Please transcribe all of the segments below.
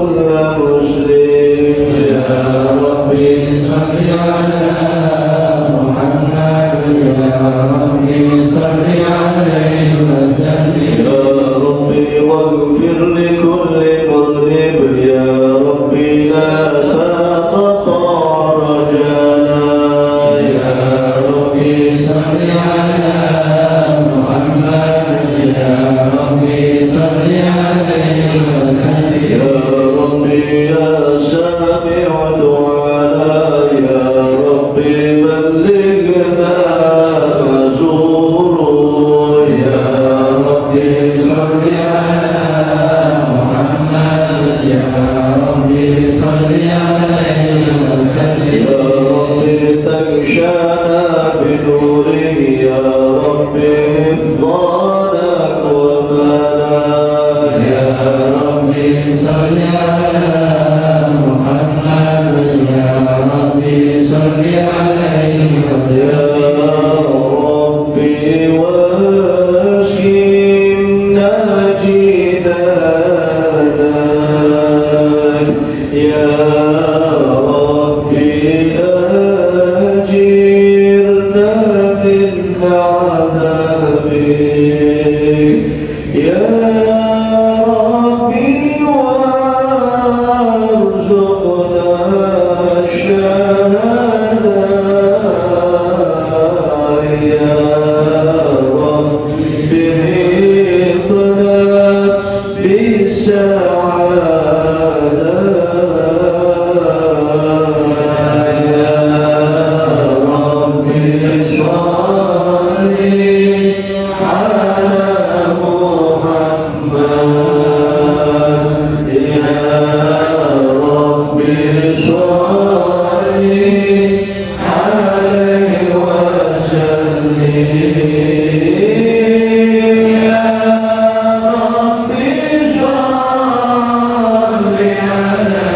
كل مسلم يا ربي صل على محمد يا ربي صل عليه وسلم يا ربي واغفر لكل مذنب يا ربي لا تقطع رجانا يا ربي صل على محمد يا ربي صل عليه وسلم يا ربي يا سامع دعانا يا ربي بلغنا مزور يا ربي صل على محمد يا ربي صل عليه وسلم يا ربي تغشانا بنوره يا ربي حفظنا قربانا يا ربي صل على محمد يا ربي صل عليه وسلم يا ربي واشفنا جنانا يا ربي أجرنا من عذابك يا ربي وارزقنا الشهادة يا ربي اهدنا بالسعادة يا ربي صل على محمد يا ربي صل عليه وسلم يا ربي صل على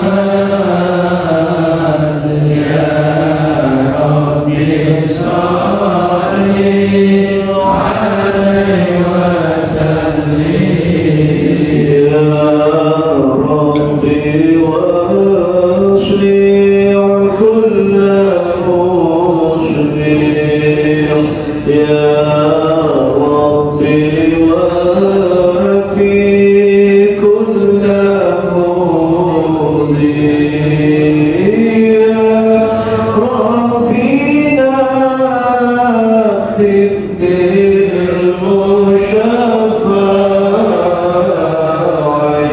محمد يا ربي صل عليه وسلم يا ربي واشفع كل مسلم يا ربي وفي كل مؤمن يا ربي نختم بالمشفع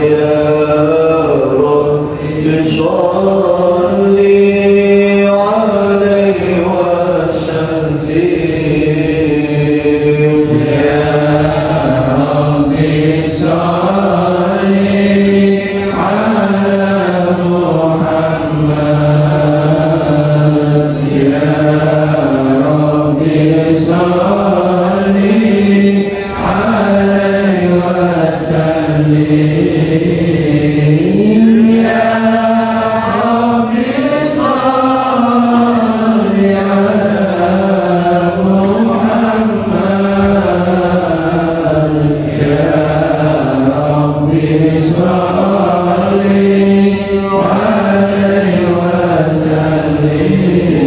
يا ربي صل عليه وسلم يا ربي صل على محمد يا ربي صل عليه وسلم يا ربي صل على محمد يا ربي صل عليه وسلم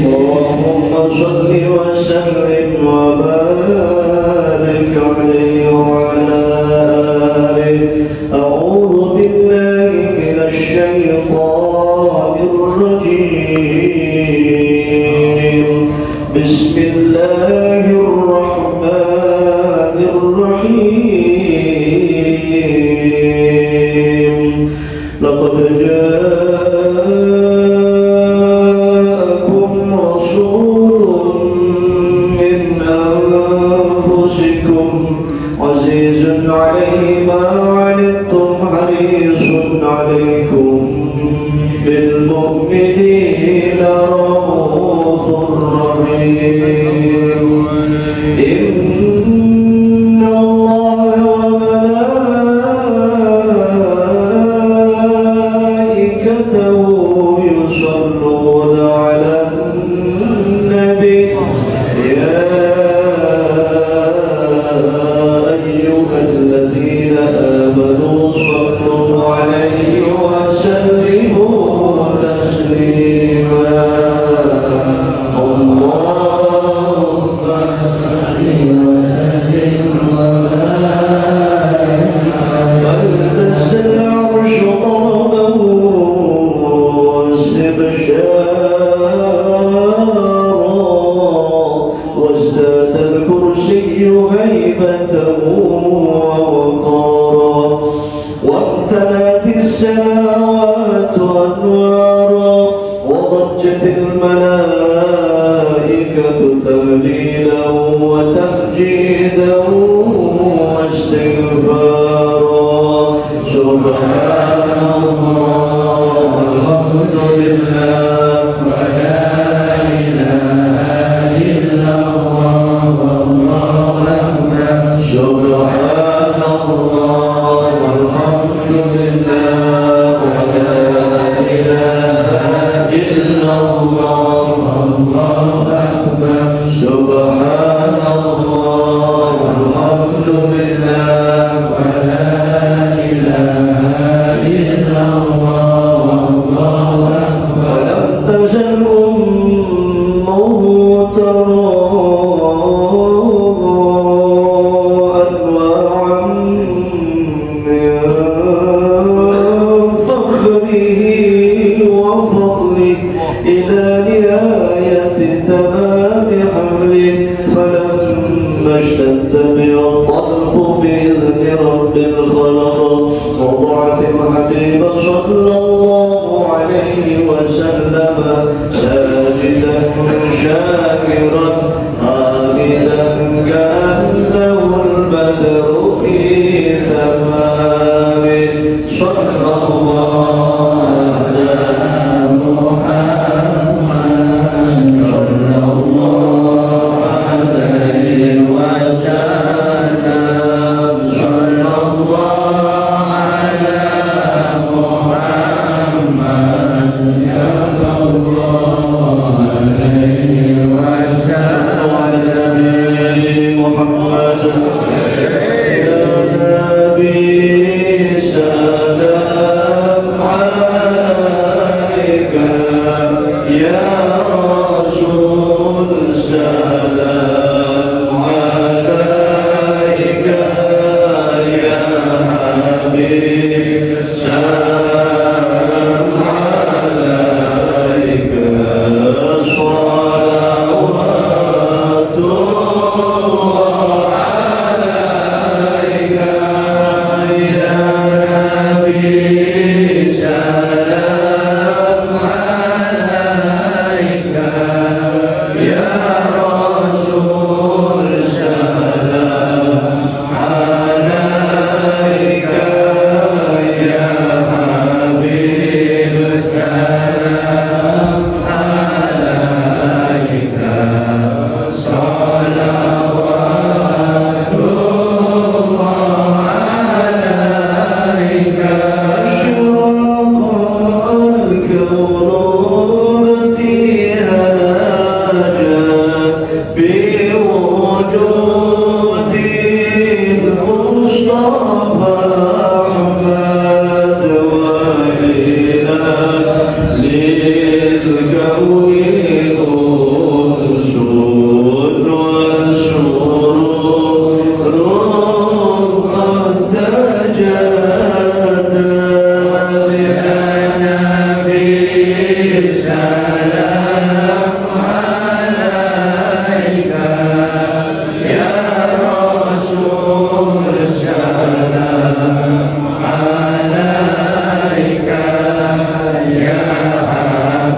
اللهم صل وسلم وبارك عليه وعلى آله أعوذ بالله من الشيطان الرجيم بسم الله الرحمن الرحيم لقد جاءكم رسول من أنفسكم عزيز عليه ما عنتم حريص عليكم بالمؤمنين رؤوف رحيم إن الله وملائكته يصلون على النبي يا أيها الذين آمنوا آمنوا صلوا عليه وسلموا تسليما اللهم صل وسلم وبارك فالتز العرش طربه واستبشارا وازداد الكرسي هيبة ووقارا وامتلأت السماوات أنوارا وضجت الملائكة تهليلا وتمجيدا واستغفارا سبحان الله والحمد لله ولا إله إلا الله والله أكبر سبحان الله والحمد لله ولا إله إلا الله والله أكبر سبحان الله والحمد لله ولا إله إلا الله والله أكبر ولم تزل أمه ترى أنواعا من فخره وفضله إلى نهاية تمام حمله فلما اشتد به الطلب بإذن رب الخلق وضعت الحبيب صلى الله عليه وسلم ساجدا شاكرا حامدا كأنه البدر في تمامه صلى الله على محمد صلى الله عليه وسلم صلى الله على محمد صلى الله عليه وسلم على نبي محمد يا نبي سلام عليك يا رسول سلام عليك يا حبيب سلام عليك صلوات الله عليك يا نبي سلام عليك يا رسول سلام عليك يا حبيب سلام عليك صلوات الله عليك أشرق الكون ابتهاجا بوجود المصطفى أحمد وإلى للكون أنس وسرور قد تجدد يا نبي سلام عليك يا رسول سلام عليك يا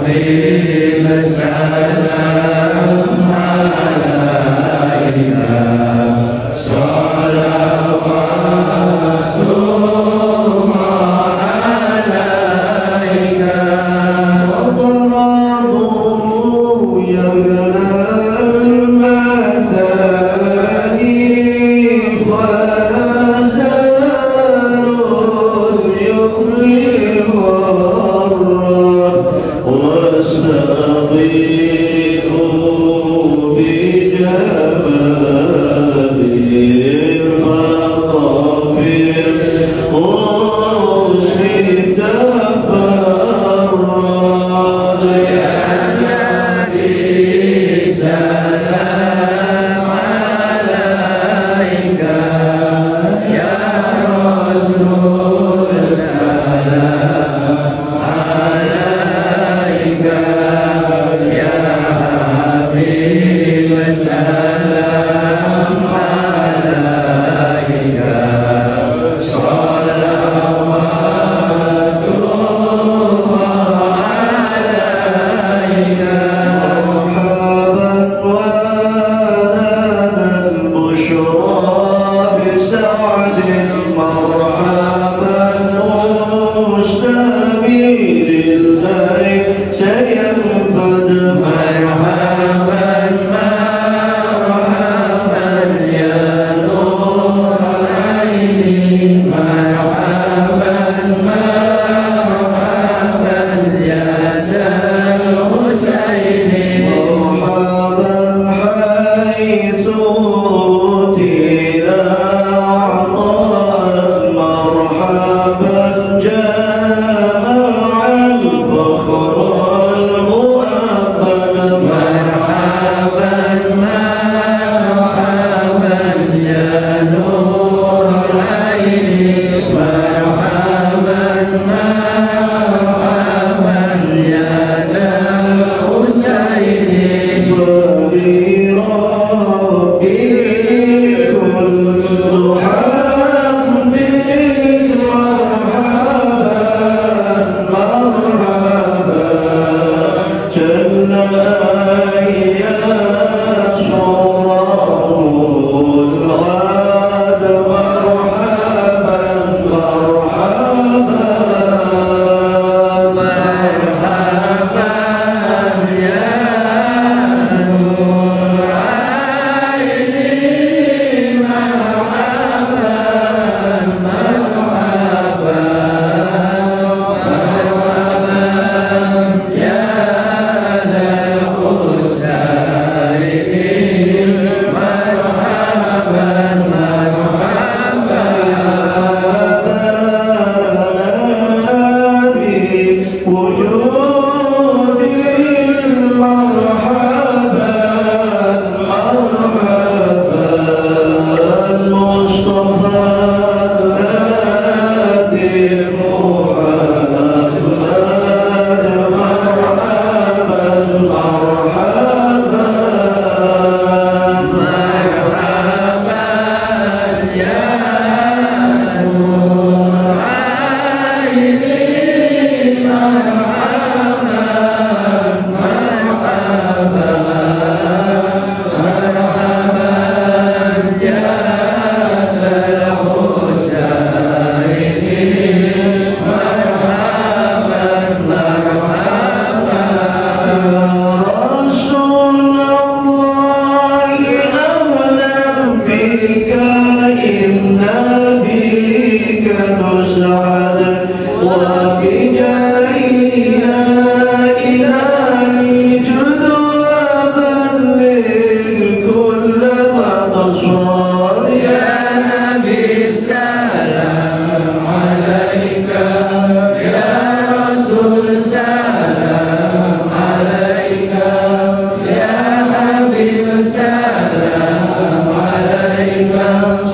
حبيب سلام عليك صلوات الله عليك وضربوا يمنى المثاني فلا زالوا يظهرون واستضيئوا بجمال فاغفر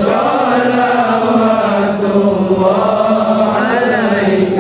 صلوات الله عليك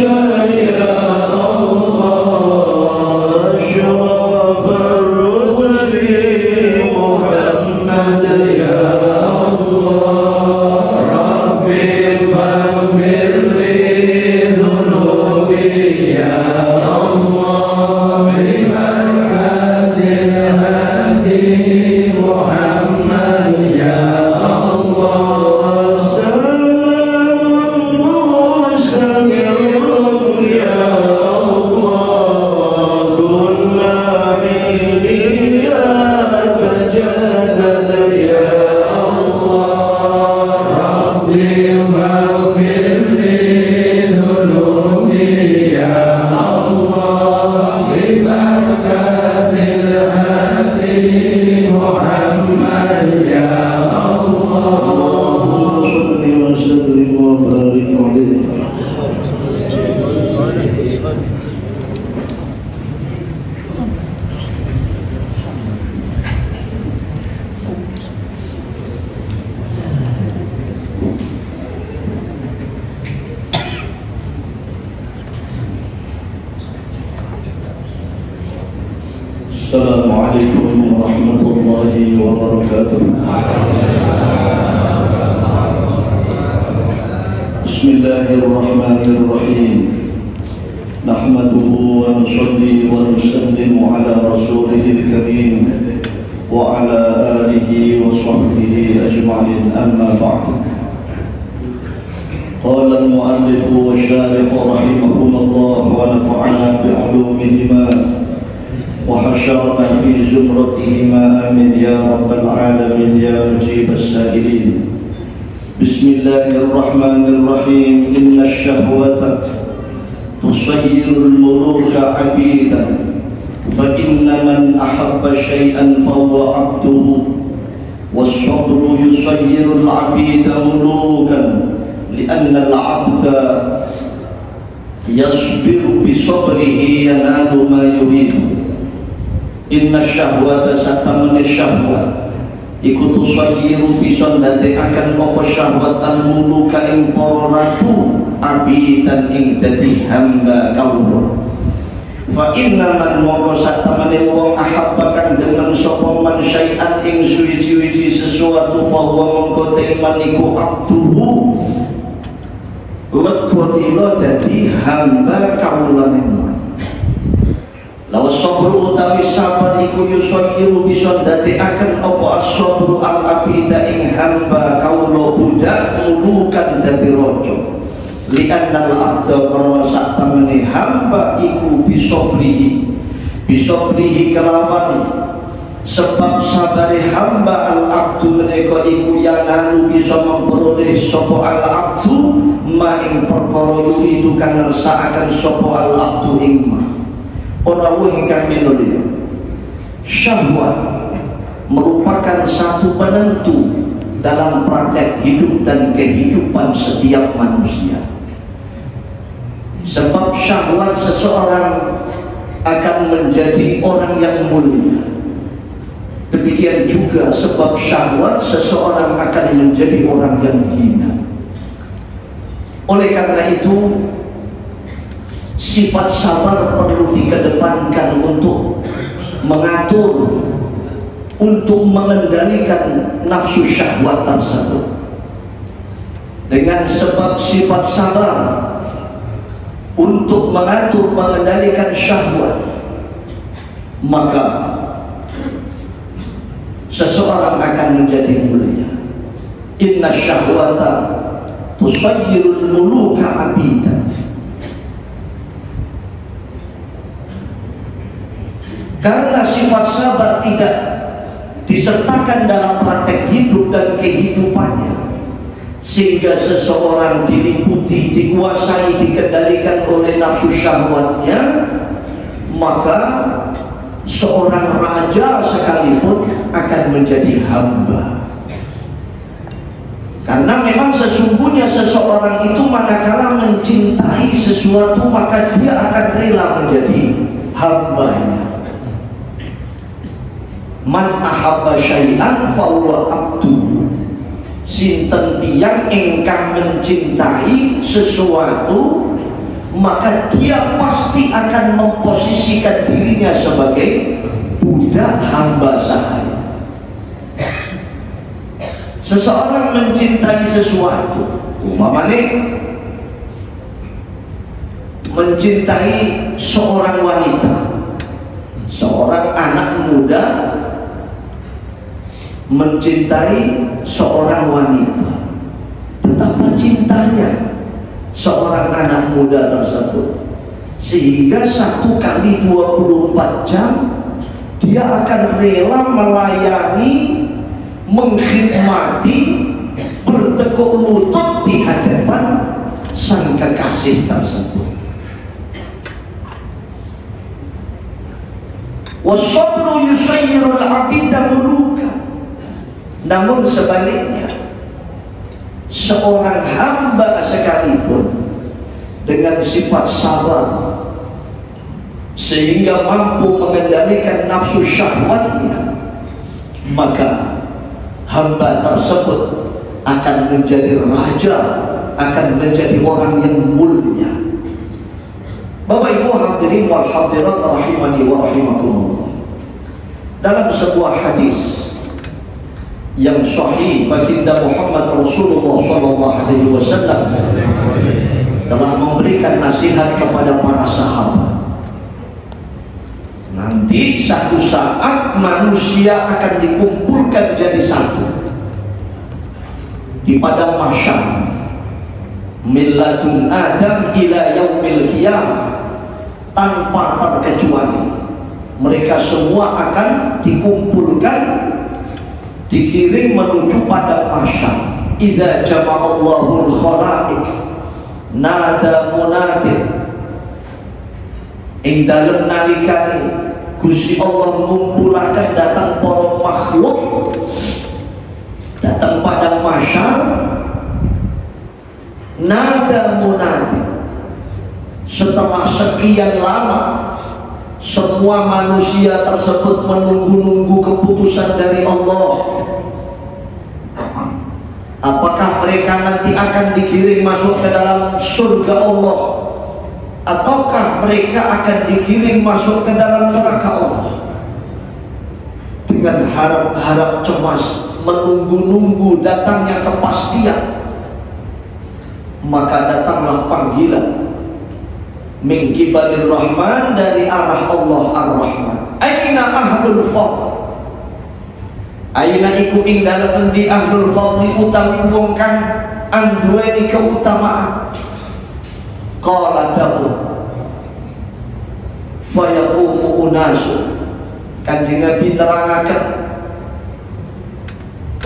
يا الله أشرف الرسل محمد يا الله ربي فاغفر لي ذنوبي يا الله ببركة الهادي محمد يا الله سلام مستمر يا الله كل حين يتجدد يا الله ربي فاغفر لي ذنوبي يا الله ببركة الهادي محمد يا الله صل وسلم وبارك عليه. Assalamualaikum warahmatullahi wabarakatuh. Bismillahirrahmanirrahim. Nahmaduhu wa nusalli wa nusallimu ala rasulihil karim wa ala alihi wa sahbihi ajma'in, amma ba'd. Qala al-mu'allif wa syarih rahimahumullah wa nafa'ana bi'ulumihima وحشرنا في زمرتهما آمين يا رب العالمين يا مجيب السائلين. بسم الله الرحمن الرحيم. إن الشهوة تصير الملوك عبيدا فإن من أحب شيئا فهو عبده والصبر يصير العبيد ملوكا لأن العبد يصبر بصبره ينال ما يريد. Inna syahwata satamani syahwat iku tusayyiru bisa ndadekaken apa syahwat al-muluka ing para ratu abidan ing dadi hamba kawula. Fa inna man mongko satamani wong ahabba kang demen sapa man syai'an ing suwi-wiji sesuatu fa huwa mongko teman iku abduhu lekotila dadi hamba kawula. Lawa sabru utawi sabar iku yusayyiru bisa ndadekaken apa as-sabru al-abida ing hamba kawula budak mulukan dadi raja. Li'anna al-abda karena sak temene hamba iku bisabrihi kelawan sebab sabare hamba al-abdu menika iku yang lalu bisa memperoleh sapa al-abdu ma ing perkara yuridu kang ngersakaken sapa al-abdu ing ma. Orang ingkang menulis syahwat merupakan satu penentu dalam praktek hidup dan kehidupan setiap manusia. Sebab syahwat seseorang akan menjadi orang yang mulia. Demikian juga sebab syahwat seseorang akan menjadi orang yang hina. Oleh karena itu sifat sabar perlu dikedepankan untuk mengatur, untuk mengendalikan nafsu syahwat tersebut. Dengan sebab sifat sabar untuk mengatur, mengendalikan syahwat, maka seseorang akan menjadi mulia. Inna syahwata tusayyirul muluka abidan. Karena sifat sabar tidak disertakan dalam praktek hidup dan kehidupannya, sehingga seseorang diliputi, dikuasai, dikendalikan oleh nafsu syahwatnya, maka seorang raja sekalipun akan menjadi hamba. Karena memang sesungguhnya seseorang itu manakala mencintai sesuatu, maka dia akan rela menjadi hambanya. Man ahabba syai'an fa huwa abdu. Sinten tiyang ingkang mencintai sesuatu, maka dia pasti akan memposisikan dirinya sebagai budak hamba sahaya. Seseorang mencintai sesuatu, umpamanya mencintai seorang wanita, seorang anak muda mencintai seorang wanita. Betapa cintanya seorang anak muda tersebut, sehingga 1 kali 24 jam dia akan rela melayani, mengkhidmati, bertekuk lutut di hadapan sang kekasih tersebut. Wasabru yusayyirul abida muluka. Namun sebaliknya, seorang hamba sekalipun dengan sifat sabar sehingga mampu mengendalikan nafsu syahwatnya, maka hamba tersebut akan menjadi raja, akan menjadi orang yang mulia. Bapak Ibu hadirin wal hadirat rahimani wa rahimakumullah. Dalam sebuah hadis yang sahih, baginda Muhammad Rasulullah SAW telah memberikan nasihat kepada para sahabat. Nanti satu saat manusia akan dikumpulkan jadi satu di padang mahsyar, millatun Adam ila yaumil qiyamah, tanpa terkecuali mereka semua akan dikumpulkan, dikirim menuju pada mahsyar. Idza jama'allahu al-khalaiq nada munadin, ing dalem nalikane Gusti Allah ngumpulaken datang para makhluk, datang pada mahsyar, nada munadin. Setelah sekian lama semua manusia tersebut menunggu-nunggu keputusan dari Allah. Apakah mereka nanti akan digiring masuk ke dalam surga Allah, ataukah mereka akan digiring masuk ke dalam neraka Allah? Dengan harap-harap cemas, menunggu-nunggu datangnya kepastian, maka datanglah panggilan min qibalir rahman, dari arah Allah ar-Rahman. Aina ahlul fadl? Aina iku ing dalem endi ahlul fadli, utawi wong kang anduweni keutamaan. Qala dawu fayaqumu unasu. Kanjeng Nabi nerangaken,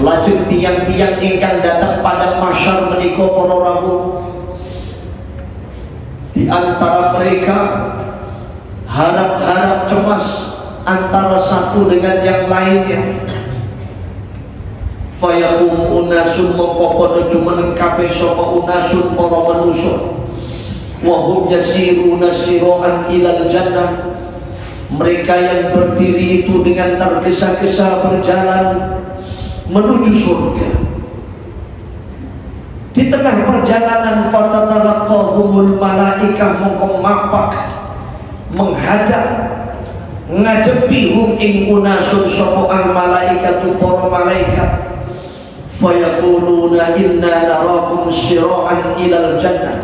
lajeng tiang-tiang ingkang datang pada mahsyar menika para rawuh, di antara mereka harap-harap cemas antara satu dengan yang lainnya. Fayakum unasun, mengkokono jumeneng kabeh sapa unasun para manusa, wa hum yasiruna siroan ilal jannah. Mereka yang berdiri itu dengan tergesa-gesa berjalan menuju surga. Di tengah perjalanan fatatalaqahumul malaikah, mongko mapak menghadap ngadepi hum ing unasun sapa al malaikatu, para malaikat. Fayaquluna inna narakum sira'an ilal jannah.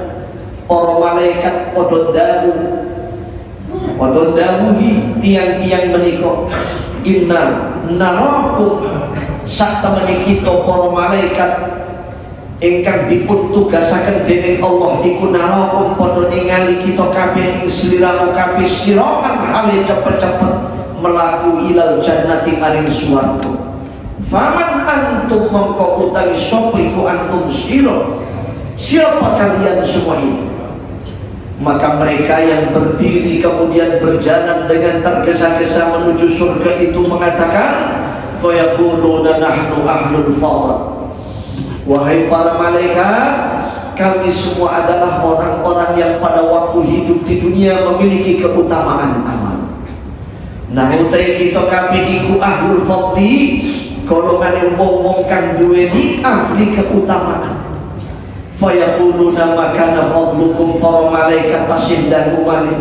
Para malaikat padha dawuhi tiang-tiang menika, inna narakum, sak temene kita para malaikat ingkang dipun tugasaken dening Allah iku narakum, padha ningali kita kabeh ing sliramu kabeh siraan hale cepet-cepet melaku ilal jannati maring swarga. Faman antum, mongko utawi sapa iku antum sira, siapa kalian semua ini? Maka mereka yang berdiri kemudian berjalan dengan tergesa-gesa menuju surga itu mengatakan, fayaquluna nahnu ahlul fadl. Wahai para malaikat, kami semua adalah orang-orang yang pada waktu hidup di dunia memiliki keutamaan amal. Nah, utai kita kami iku ahlul fadli, golongan wong-wong kang duweni ahli keutamaan. Fayaquluna makana fadlukum, para malaikat tasindaku malih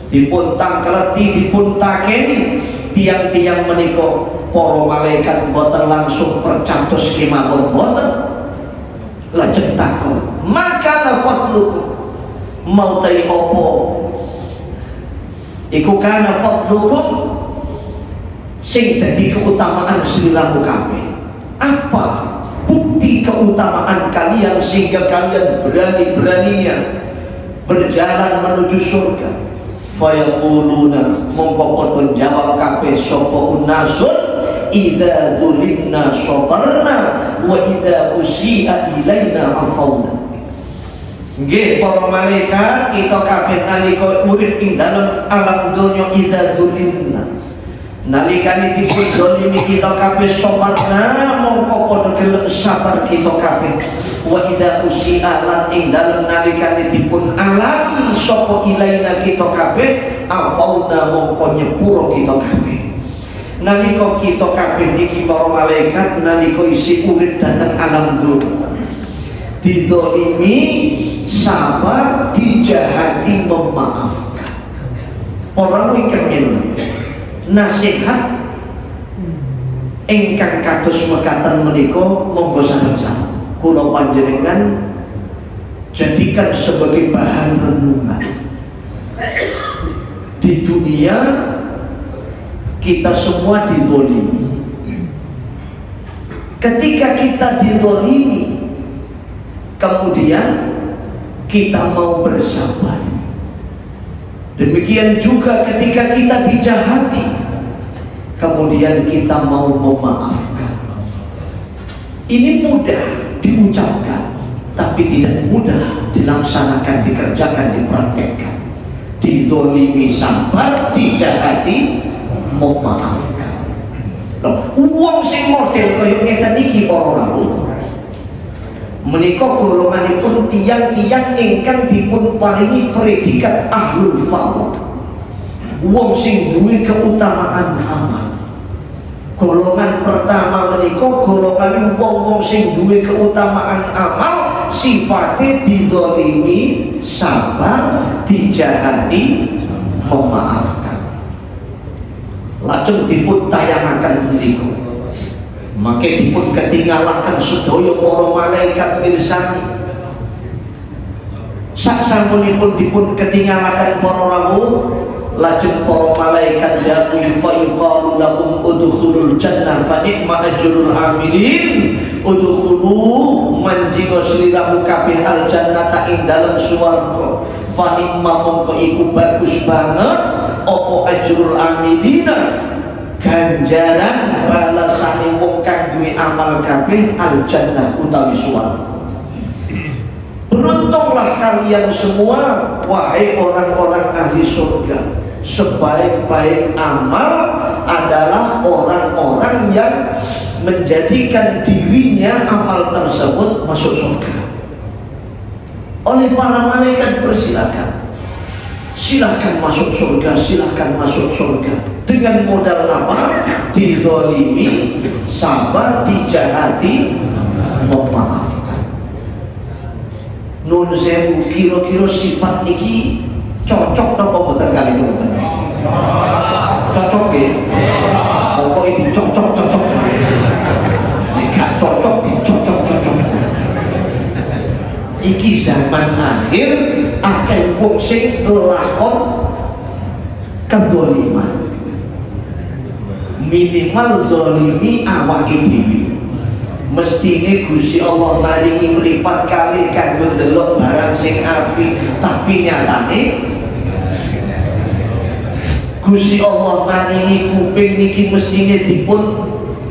dipun tangkleti dipun takeni tiang-tiang menika. Para malaikat boten langsung percatus kemawon boten, lajeng takon makana fadlukum, mau tai apa iku kana fadlukum sing dadi keutamaan sliramu kabeh. Apa bukti keutamaan kalian sehingga kalian berani-beraninya berjalan menuju surga? Fayaquluna, mongko padha jawab kabeh sapa unasun, idza dzulimna sabarna wa idza usi'a ilaina afauna. Nggih para malaikat, kita kabeh nalika urip ing dalem alam donya idza dzulimna, nalikane dipun zalimi kita kabeh sabarna, mongko padha gelem sabar kita kabeh. Wa idza usi'a, lan ing dalem nalikane dipun alami sapa ilaina kita kabeh, afauna, mongko nyepuro kita kabeh. Nalika kita kabeh niki para malaikat nalika isi urip dhateng alam dunya didolimi, sabar, dijahati, memaafkan. Para ingkang minun nasihat ingkang kados mekaten menika monggo saran-saran kula panjenengan jadikan sebagai bahan renungan. Di dunia kita semua dizalimi. Ketika kita dizalimi, kemudian kita mau bersabar. Demikian juga ketika kita dijahati, kemudian kita mau memaafkan. Ini mudah diucapkan, tapi tidak mudah dilaksanakan, dikerjakan, dipraktekkan. Dizalimi sabar, dijahati memaafkan. Uang sing model kaya ngeten iki para rawuh menika golonganipun tiang-tiang ingkang dipun paringi predikat ahlul fadl, wong sing duwe keutamaan amal. Golongan pertama menika golongan wong-wong sing duwe keutamaan amal, sifate dizalimi sabar, dijahati memaafkan. Lajeng dipun tayangaken punika, maka dipun ketinggalaken sedaya para malaikat mirsani. Saksampunipun dipun ketinggalaken para rawuh, lajeng para malaikat dawuh fa yuqalu lahum udkhulul jannah fa ni'ma ajrul amilin. Udkhulu manjingo sliramu kabeh al jannata ing dalem swarga. Fa ni'ma mongko iku bagus banget apa ajrul amilina, ganjaran balasane wong kang duwe amal kabeh al jannah utawi swarga. Beruntunglah kalian semua wahai orang-orang ahli surga. Sebaik-baik amal adalah orang-orang yang menjadikan dirinya amal tersebut masuk surga. Oleh para malaikat persilakan, silakan masuk surga, silakan masuk surga. Dengan modal apa? Dizalimi, sabar, dijahati, memaafkan. Nun sewu, kira-kira sifat niki cocok napa mboten kali kula? Cocok nggih. Pokoke dicocok-cocok. Nek gak cocok dicocok-cocok. Iki zaman akhir akeh wong sing lakon kedzaliman. Minimal zalimi awake dhewe. Mestine Gusti Allah maringi mripat kali kanggo ndelok barang sing apik, tapi nyatane Gusti Allah maringi kuping niki mestine dipun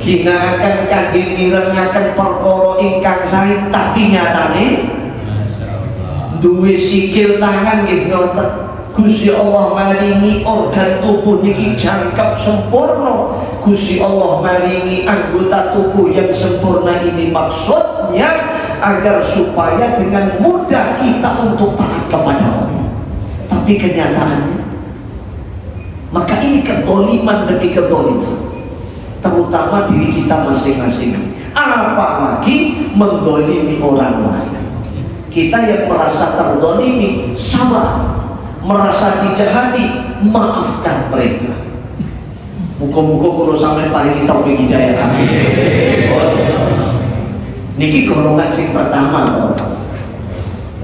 ginakaken kangge mirengaken perkara ingkang sae, tapi nyatane duwe sikil tangan nggih ngoten. Gusti Allah maringi organ tubuh niki jangkep sempurna. Gusti Allah maringi anggota tubuh yang sempurna ini maksudnya agar supaya dengan mudah kita untuk taat kepada Allah. Tapi kenyataannya, maka ini kedzaliman demi kedzaliman, terutama diri kita masing-masing. Apalagi mendolimi orang lain. Kita yang merasa terzalimi, sabar. Merasa dijahati, maafkan mereka. Muka-muka kalau sampai paling taufik hidayah kami. Niki golongan sing pertama.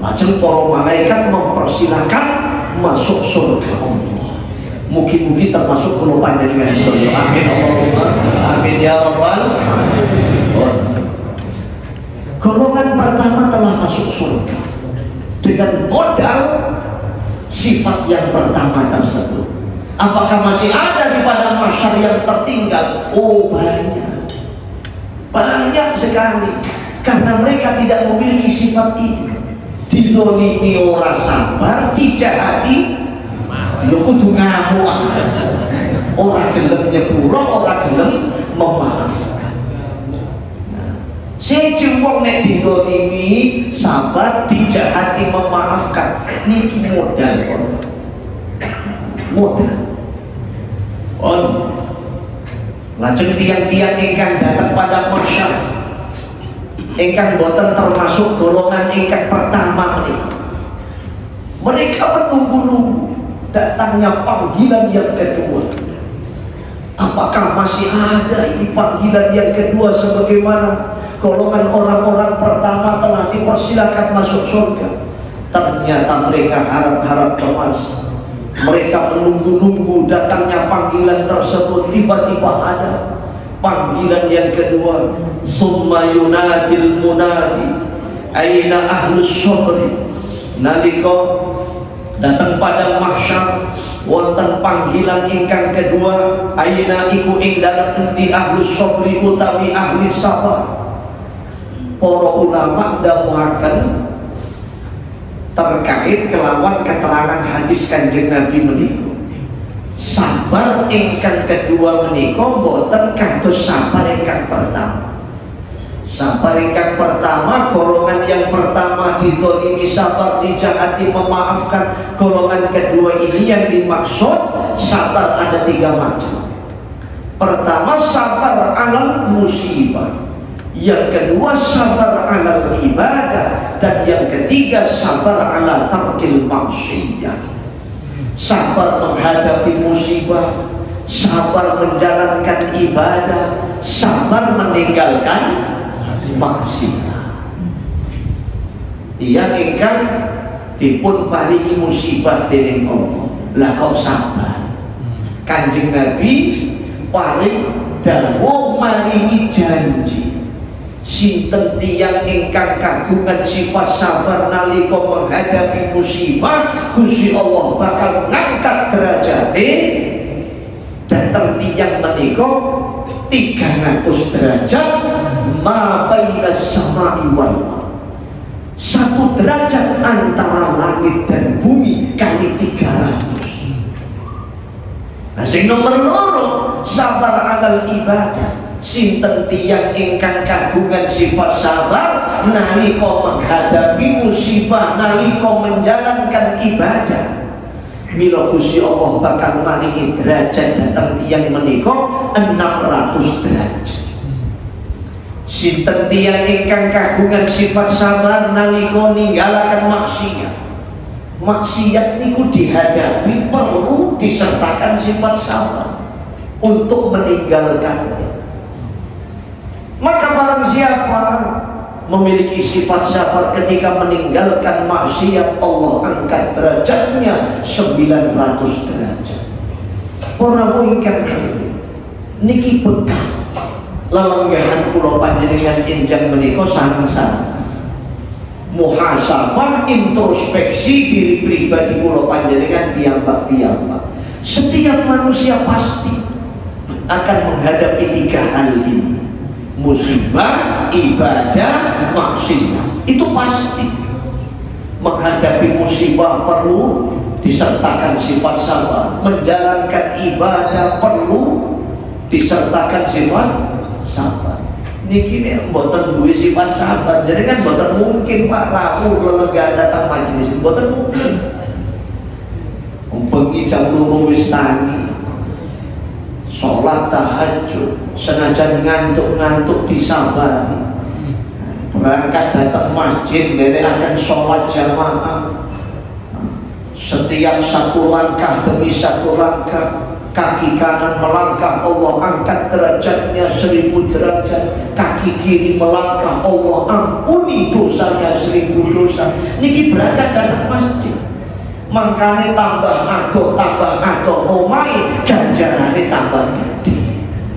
Lajeng para malaikat mempersilahkan masuk surga Allah. Mugi-mugi termasuk kula panjenengan sedaya. Amin Allahumma amin ya rabbal alamin. Golongan pertama telah masuk surga dengan modal sifat yang pertama tersebut. Apakah masih ada di padang mahsyar yang tertinggal? Oh, banyak sekali, karena mereka tidak memiliki sifat ini. Dilolimi ora sabar, dijahati yo kudu ngamuk. Ora gelem nyepuro, ora gelem memaafkan. Siji wong nek dilolimi sabar, dijahati, memaafkan, niki modal kok. Modal. Lajeng tiang-tiang ingkang datang pada mahsyar, ingkang boten termasuk golongan ingkang pertama menika. Mereka menunggu-nunggu datangnya panggilan yang kedua. Apakah masih ada ini panggilan yang kedua, sebagaimana golongan orang-orang pertama telah dipersilakan masuk surga? Ternyata mereka harap-harap cemas. Mereka menunggu-nunggu datangnya panggilan tersebut. Tiba-tiba ada panggilan yang kedua. Summa yunadil munadi aina ahlus sabri. Nalika datang pada mahsyar wonten panggilan ingkang kedua, aina iku ing dalem endi ahlus sabri utawi ahli sabar. Para ulama dawuhaken terkait kelawan keterangan hadis Kanjeng Nabi menika, sabar ingkang kedua menika boten kados sabar ingkang pertama. Sabar ingkang pertama, golongan yang pertama ditolimi sabar, dijahati, memaafkan. Golongan kedua ini yang dimaksud sabar ada 3 macam. Pertama, sabar alal musibah. Yang kedua, sabar alal ibadah. Dan yang ketiga, sabar ala tarkil maksiyah. Sabar menghadapi musibah, sabar menjalankan ibadah, sabar meninggalkan maksiat. Tiyang ingkang dipun paringi musibah dening Allah, lah kok sabar. Kanjeng Nabi paring dawuh maringi janji. Sinten tiyang ingkang kagungan sifat sabar nalika menghadapi musibah, Gusti Allah bakal ngangkat derajate. Datang tiyang menika 300 derajat, ma bainas samai wal ardh. 1 derajat antara langit dan bumi kali 300. Nah, sing nomor 2, sabar alal ibadah. Sinten tiyang ingkang kagungan sifat sabar nalika menghadapi musibah, nalika menjalankan ibadah, mila Gusti Allah bakal maringi derajat datang tiyang menika 600 derajat. Sinten tiyang ingkang kagungan sifat sabar nalika ninggalaken maksiat, maksiat niku dihadapi perlu disertakan sifat sabar untuk meninggalkannya. Maka barang siapa memiliki sifat sabar ketika meninggalkan maksiat, Allah angkat derajatnya 900 derajat. Para ingkang niki bekal lelenggahan kula panjenengan enjang menika sareng-sareng muhasabah, introspeksi diri pribadi kula panjenengan piyambak-piyambak. Setiap manusia pasti akan menghadapi 3 hal ini: musibah, ibadah, maksiat. Itu pasti. Menghadapi musibah perlu disertakan sifat sabar, menjalankan ibadah perlu disertakan sifat sabar. Niki nek mboten duwe sifat sabar, jadi kan mboten mungkin Pak Rabu lelega datang majelis, mboten mungkin. Bengi jam 2 wis tangi, sholat tahajud, senajan ngantuk-ngantuk disabari. berangkat datang masjid dari akan sholat jamaah. Setiap satu langkah demi satu langkah, kaki kanan melangkah, Allah angkat derajatnya 1000 derajat. Kaki kiri melangkah, Allah ampuni dosanya 1000 dosa. Niki berangkat datang masjid. Makanya tambah adoh omai, ganjarane tambah gede.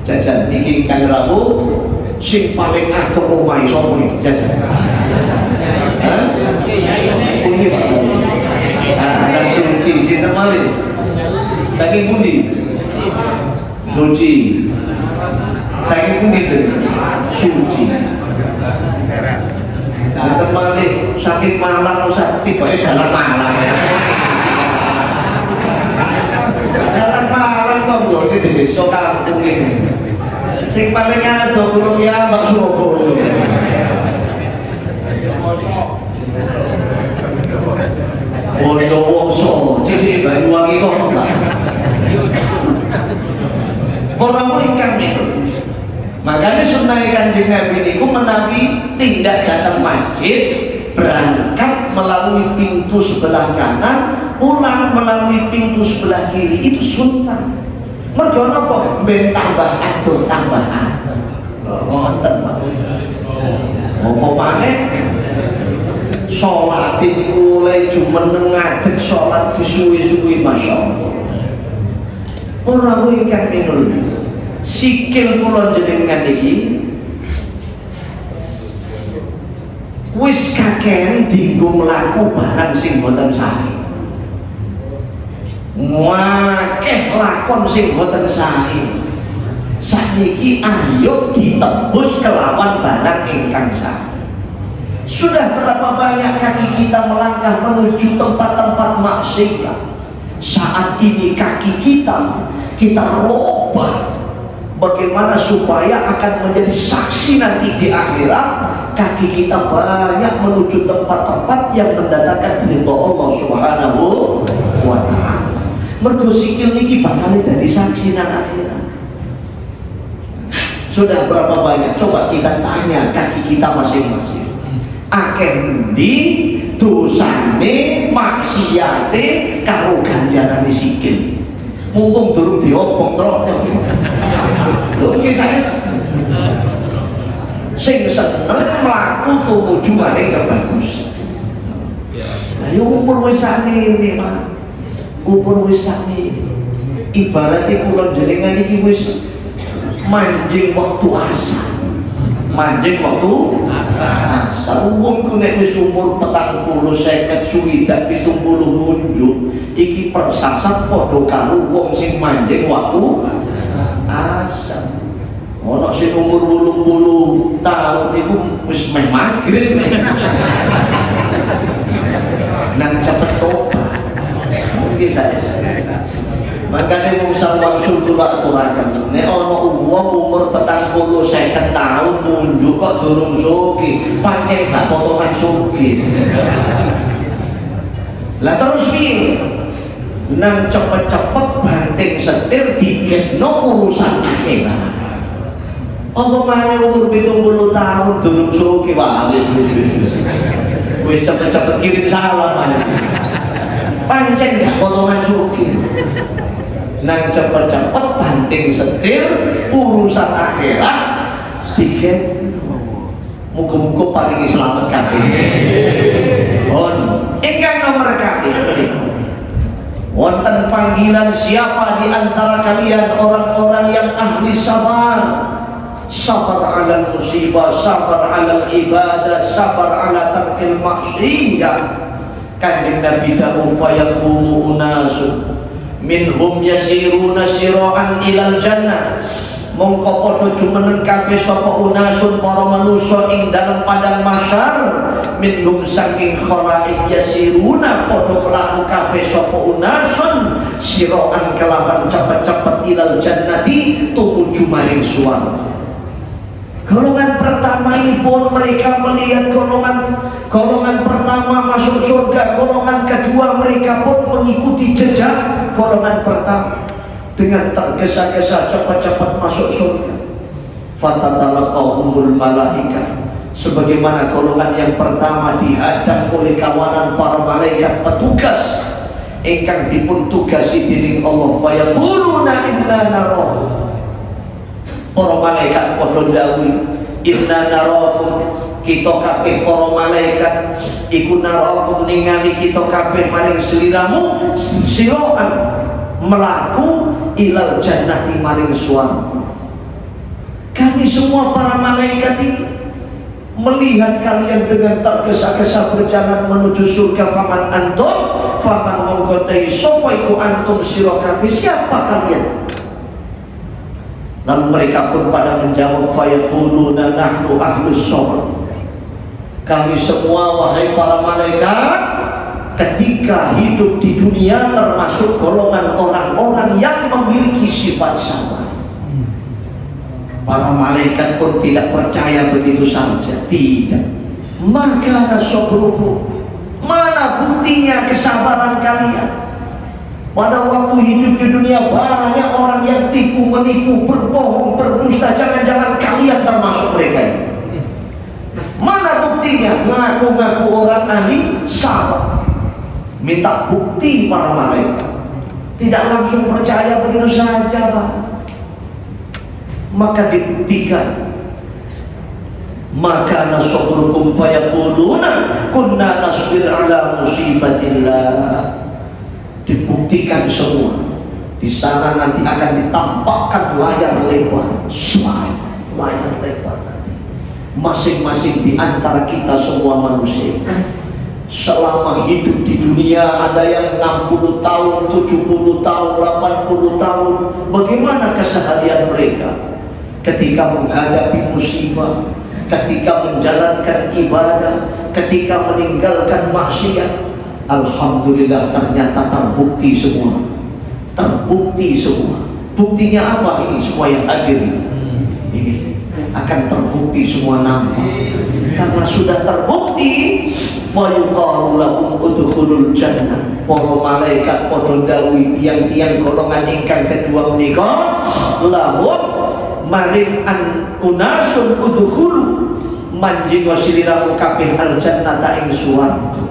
Jajan niki kan Rabu, sing paling adoh omai sapa iki jajan? Hah? Pundi Pak? Ada suci, sinten malih? Saking pundi? Suci. Saking pundi itu? Suci. Sinten malih? Saking Malang usah tibake jalan Malang. Jalan Malang kok lho iki desa kampung iki. Sing paling adoh burung ya Mbak Surabaya. Woso-woso, jadi Banyuwangi kok enggak. Orang ikan itu. Makanya sunnah Kanjeng Nabi niku menawi tindak datang masjid, berangkat melalui pintu sebelah kanan, pulang melalui pintu sebelah kiri, itu sunnah. Mergo napa? Ben tambah atur tambah atur. Wonten Pak. Apa maneh? Sholat itu mulai jumeneng ngadeg sholat disuwi-suwi Masya Allah. Orang ikan minul sikil kula jenengan iki wis kakean dienggo mlaku barang sing boten sae. Wakeh lakon sing boten sae. Sakniki ayo ditebus kelawan barang ingkang sae. Sudah berapa banyak kaki kita melangkah menuju tempat-tempat maksiat. Saat ini kaki kita robah. Bagaimana supaya akan menjadi saksi nanti di akhirat. Kaki kita banyak menuju tempat-tempat yang mendatangkan ridho Allah Subhanahu wa ta'ala. Mergo sikil niki bakal dadi saksi nang akhirat. Sudah berapa banyak? Coba kita tanya kaki kita masing-masing. Akeh ndi dosane maksiate karo ganjarane sikil. Mumpung durung diobong trok. Lho iki saya sing seneng mlaku tumuju maring kebagusan. Lah yo umur wis sakniki, Pak. Umur wis sakniki. Ibarate kula jenengan iki wis manjing waktu asar. Manjing waktu asar. Wong ku nek wis umur 40, 50, swidak 70 munjuk, iki persasat padha karo wong sing manjing waktu asar. Ono sing umur 80 tahun iku wis meh magrib. Nang cepet tobat. Mungkin saya. Makanya Musa Wangsul kula aturaken nek ana wong umur 40 50 tahun munjuk kok durung sugih, pancen gak potongan sugih. Lah terus piye? Nang cepet-cepet banting setir diketno urusan akhirat. Apa maneh umur 70 tahun durung sugih, wis cepet-cepet kirim salam aja. Pancen gak potongan sugih. Nang cepet-cepet banting setir urusan akhirat tiket. Muga-muga paringi slamet kabeh. Ingkang nomor kalih. Wonten panggilan siapa di antara kalian orang-orang yang ahli sabar? Sabar ala musibah, sabar ala ibadah, sabar ala tarkil maksiyah. Kanjeng Nabi dawuh fayaqumu unasun minhum yasiruna siraan ilal jannah. Mongko padha jumeneng kabeh sapa unasun para manusa ing dalem padang mahsyar. Minhum saking khalaik yasiruna padha mlaku kabeh sapa unasun siraan kelawan cepet-cepet ilal jannati tumuju maring swarga. Golongan pertama ini pun mereka melihat golongan pertama masuk surga, golongan kedua mereka pun mengikuti jejak golongan pertama dengan tergesa-gesa cepat-cepat masuk surga. Fatatalaqahumul malaikah, sebagaimana golongan yang pertama dihadang oleh kawanan para malaikat petugas ingkang dipun tugasi dening Allah, fayaquluna inna nara. Para malaikat padha ndhawuhi, inna narakum, kita kabeh para malaikat iku narakum ningali kita kabeh maring sliramu siroan melaku ilal jannati maring swarga. Kami semua para malaikat ini melihat kalian dengan tergesa-gesa berjalan menuju surga. Faman antum, faman monggotai sapa iku antum sira kabeh, siapa kalian? Lalu mereka pun pada menjawab, fayaquluna nahnu ahlus sabr. Kami semua wahai para malaikat ketika hidup di dunia termasuk golongan orang-orang yang memiliki sifat sabar. Para malaikat pun tidak percaya begitu saja. Tidak. Maka nasabruhu, mana buktinya kesabaran kalian? Pada waktu hidup di dunia banyak orang yang tipu menipu, berbohong, berdusta. Jangan-jangan kalian termasuk mereka ini. Mana buktinya? Ngaku-ngaku orang ahli sabar. Minta bukti para malaikat. Tidak langsung percaya begitu saja, Pak. Maka dibuktikan. Maka nasabrukum fayaquluna kunna nasbir ala musibatillah. Dibuktikan semua. Di sana nanti akan ditampakkan layar lebar, slide, layar lebar nanti. Masing-masing di antara kita semua manusia selama hidup di dunia, ada yang 60 tahun, 70 tahun, 80 tahun. Bagaimana keseharian mereka ketika menghadapi musibah, ketika menjalankan ibadah, ketika meninggalkan maksiat? Alhamdulillah ternyata terbukti semua. Terbukti semua. Buktinya apa ini semua yang hadir ini? Akan terbukti semua nampak. Karena sudah terbukti, fa yuqalu lahum udkhulul jannah. Para malaikat padha ndhawuhi tiang-tiang golongan ingkang kedua menika, lahum maring unasun udkhulu manjing wasiliramu kabeh al jannata ing swarga.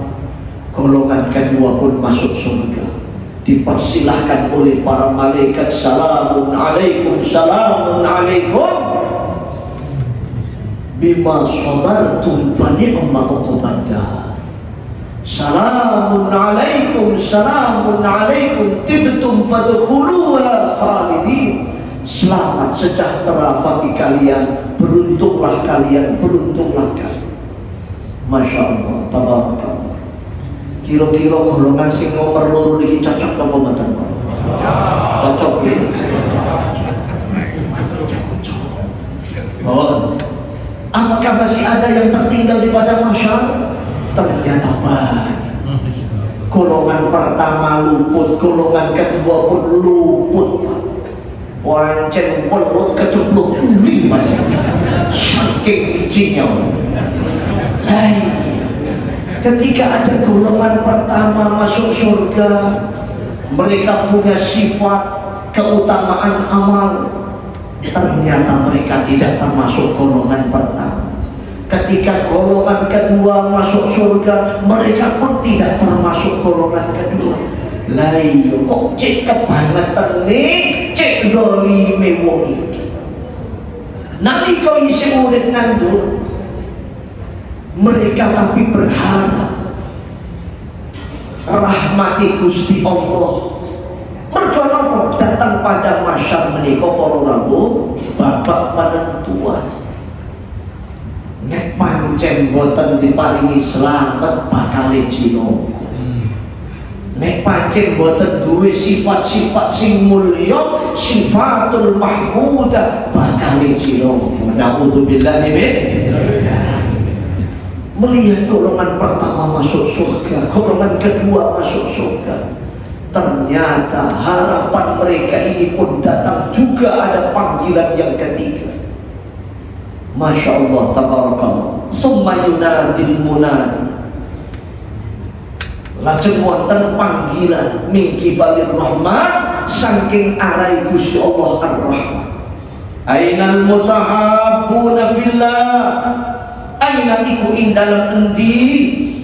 Golongan kedua pun masuk surga. Dipersilahkan oleh para malaikat, salamun alaikum, salamun alaikum bima sabartum fa ni'ma uqbaddah. Salamun alaikum, salamun alaikum tibtum fadkhuluha khalidin. Selamat sejahtera bagi kalian, beruntunglah kalian, beruntunglah kalian. Masya Allah, tabarakallah. Kira-kira golongan sing nomor loro niki cocok napa mboten? Cocok ya. Oh. Apakah masih ada yang tertinggal di padang mahsyar? Ternyata banyak. Golongan pertama luput, golongan kedua pun luput. Pancen welut keceplok uli macam. Saking ijinya. Hai. Ketika ada golongan pertama masuk surga, mereka punya sifat keutamaan amal. Ternyata mereka tidak termasuk golongan pertama. Ketika golongan kedua masuk surga, mereka pun tidak termasuk golongan kedua. Lah iya kok cek kebangetan nih, cek zalime wong iki. Nalika isih urip ngandung, mereka tapi berharap rahmati Gusti Allah. Mergo napa datang pada masyar menika para rawuh babak penentuan. Nek pancen boten diparingi slamet bakal cilaka. Nek pancen boten duwe sifat-sifat sing mulya, sifatul mahmudah bakal cilaka. Nauzubillahi min melihat golongan pertama masuk surga, golongan kedua masuk surga. Ternyata harapan mereka ini pun datang juga ada panggilan yang ketiga. Masya Allah, tabarakallah. Summa yunadil munadi. Lajeng wonten panggilan min kibalir rahman saking arai Gusti Allah ar-Rahman. Ainal mutahabbuna fillah. Aina iku ing dalem endi